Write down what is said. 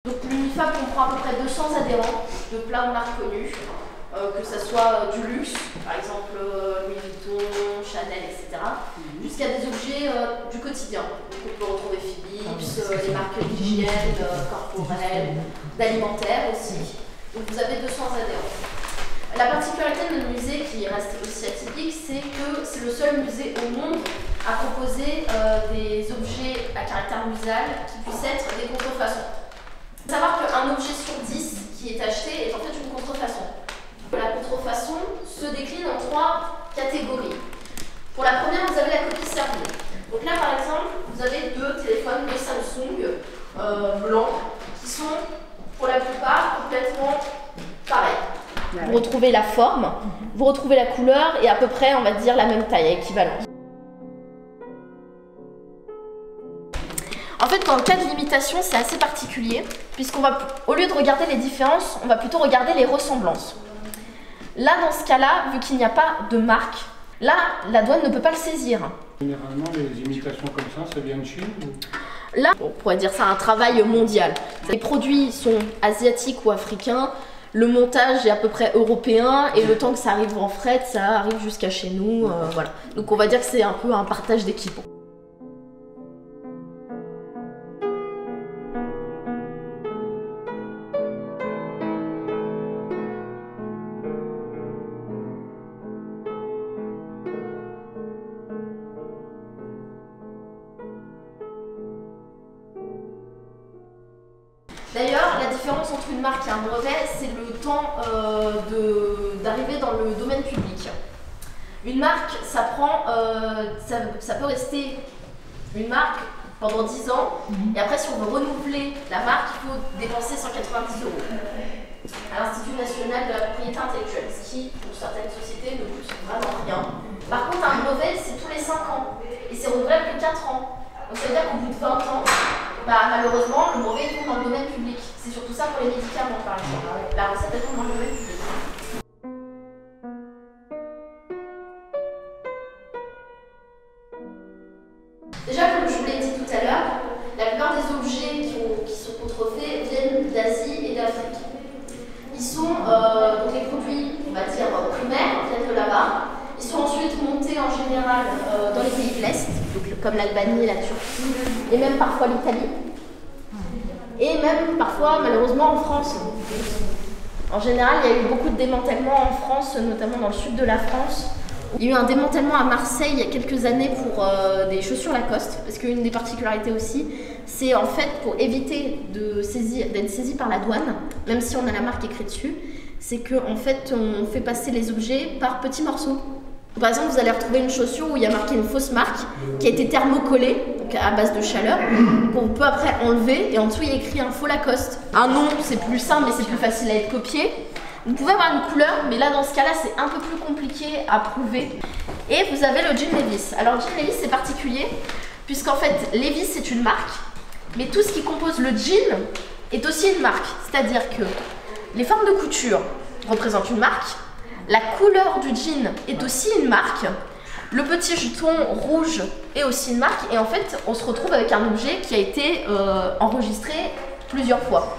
Donc l'Unifab comprend à peu près 200 adhérents de plein de marques connues, que ce soit du luxe, par exemple Louis Vuitton, Chanel, etc., jusqu'à des objets du quotidien. Donc on peut retrouver Philips, les marques d'hygiène, corporelle, d'alimentaire aussi. Donc vous avez 200 adhérents. La particularité de notre musée, qui reste aussi atypique, c'est que c'est le seul musée au monde à proposer des objets à caractère muséal qui puissent être des contrefaçons. Il faut savoir qu'un objet sur 10 qui est acheté est en fait une contrefaçon. La contrefaçon se décline en 3 catégories. Pour la première, vous avez la copie servie. Donc là, par exemple, vous avez 2 téléphones de Samsung blancs qui sont pour la plupart complètement pareils. Vous retrouvez la forme, vous retrouvez la couleur et à peu près, on va dire, la même taille, équivalente. En fait, dans le cas de l'imitation, c'est assez particulier, puisqu'on va, au lieu de regarder les différences, on va plutôt regarder les ressemblances. Là, dans ce cas-là, vu qu'il n'y a pas de marque, là, la douane ne peut pas le saisir. Généralement, les imitations comme ça vient de Chine ou... Là, on pourrait dire ça un travail mondial. Les produits sont asiatiques ou africains, le montage est à peu près européen et le temps que ça arrive en fret, ça arrive jusqu'à chez nous. Voilà. Donc on va dire que c'est un peu un partage d'équipe. D'ailleurs, la différence entre une marque et un brevet, c'est le temps d'arriver dans le domaine public. Une marque, ça peut rester une marque pendant 10 ans, et après, si on veut renouveler la marque, il faut dépenser 190 € à l'Institut national de la propriété intellectuelle, ce qui, pour certaines sociétés, ne coûte vraiment rien. Par contre, un brevet, c'est tous les 5 ans, et c'est renouvelable que 4 ans. Donc ça veut dire qu'au bout de 20 ans, malheureusement, le brevet tombe dans le domaine public. C'est surtout ça pour les médicaments, par exemple. La recette elle tombe dans le domaine public. Déjà, comme je vous l'ai dit tout à l'heure, la plupart des objets qui sont contrefaits viennent d'Asie et d'Afrique. Ils sont, donc les produits, on va dire, primaires, viennent de là-bas. Ils sont ensuite montés en général dans les pays de l'Est, comme l'Albanie, la Turquie, et même parfois l'Italie. Et même parfois, malheureusement, en France. En général, il y a eu beaucoup de démantèlements en France, notamment dans le sud de la France. Il y a eu un démantèlement à Marseille il y a quelques années pour des chaussures Lacoste, parce qu'une des particularités aussi, c'est en fait pour éviter d'être saisi par la douane, même si on a la marque écrite dessus, c'est qu'en fait, on fait passer les objets par petits morceaux. Par exemple, vous allez retrouver une chaussure où il y a marqué une fausse marque qui a été thermocollée, donc à base de chaleur, qu'on peut après enlever, et en dessous il y a écrit un faux Lacoste. Un nom, c'est plus simple mais c'est plus facile à être copié. Vous pouvez avoir une couleur, mais là dans ce cas-là c'est un peu plus compliqué à prouver. Et vous avez le jean Levi's. Alors jean Levi's c'est particulier, puisqu'en fait Levi's c'est une marque, mais tout ce qui compose le jean est aussi une marque. C'est-à-dire que les formes de couture représentent une marque, la couleur du jean est aussi une marque, le petit jeton rouge est aussi une marque, et en fait on se retrouve avec un objet qui a été enregistré plusieurs fois.